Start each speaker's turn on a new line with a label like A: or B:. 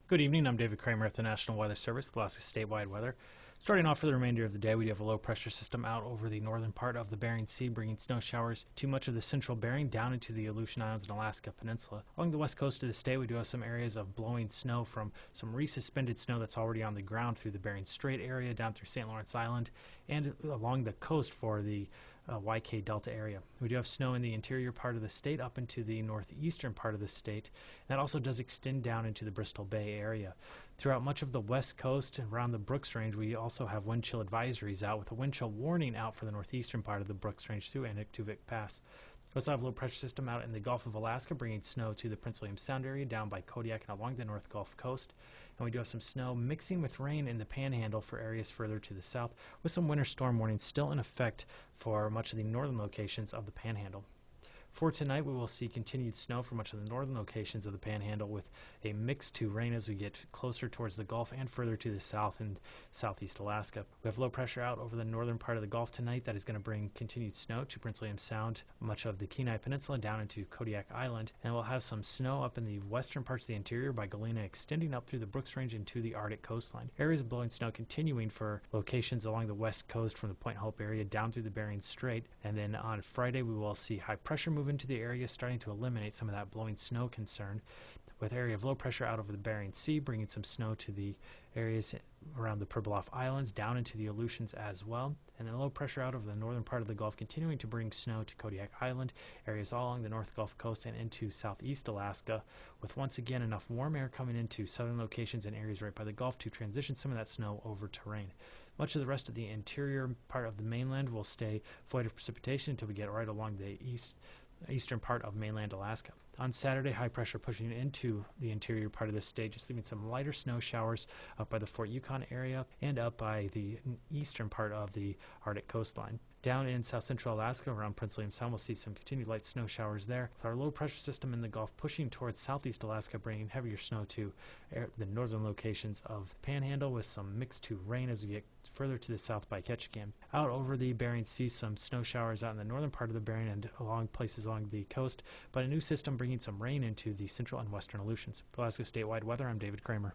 A: Good evening, I'm David Kramer at the National Weather Service, Alaska statewide weather. Starting off for the remainder of the day, we do have a low pressure system out over the northern part of the Bering Sea, bringing snow showers to much of the central Bering down into the Aleutian Islands and Alaska Peninsula. Along the west coast of the state, we do have some areas of blowing snow from some resuspended snow that's already on the ground through the Bering Strait area, down through St. Lawrence Island, and along the coast for the YK Delta area. We do have snow in the interior part of the state up into the northeastern part of the state. That also does extend down into the Bristol Bay area. Throughout much of the west coast and around the Brooks Range, we also have wind chill advisories out with a wind chill warning out for the northeastern part of the Brooks Range through Anaktuvuk Pass. We also have a low pressure system out in the Gulf of Alaska, bringing snow to the Prince William Sound area down by Kodiak and along the North Gulf Coast. And we do have some snow mixing with rain in the Panhandle for areas further to the south, with some winter storm warnings still in effect for much of the northern locations of the Panhandle. For tonight, we will see continued snow for much of the northern locations of the Panhandle with a mix to rain as we get closer towards the Gulf and further to the south and southeast Alaska. We have low pressure out over the northern part of the Gulf tonight that is going to bring continued snow to Prince William Sound, much of the Kenai Peninsula down into Kodiak Island, and we'll have some snow up in the western parts of the interior by Galena extending up through the Brooks Range into the Arctic coastline. Areas of blowing snow continuing for locations along the west coast from the Point Hope area down through the Bering Strait, and then on Friday we will see high pressure move into the area, starting to eliminate some of that blowing snow concern, with area of low pressure out over the Bering Sea, bringing some snow to the areas around the Pribilof Islands, down into the Aleutians as well, and then low pressure out over the northern part of the Gulf, continuing to bring snow to Kodiak Island, areas all along the North Gulf Coast and into southeast Alaska, with once again enough warm air coming into southern locations and areas right by the Gulf to transition some of that snow over to rain. Much of the rest of the interior part of the mainland will stay void of precipitation until we get right along the eastern part of mainland Alaska. On Saturday, high pressure pushing into the interior part of the state, just leaving some lighter snow showers up by the Fort Yukon area and up by the eastern part of the Arctic coastline. Down in south central Alaska around Prince William Sound, we'll see some continued light snow showers there, with our low pressure system in the Gulf pushing towards southeast Alaska, bringing heavier snow to the northern locations of Panhandle, with some mix to rain as we get further to the south by Ketchikan. Out over the Bering Sea, some snow showers out in the northern part of the Bering and along places along the coast, but a new system bringing some rain into the central and western Aleutians. For Alaska statewide weather, I'm David Kramer.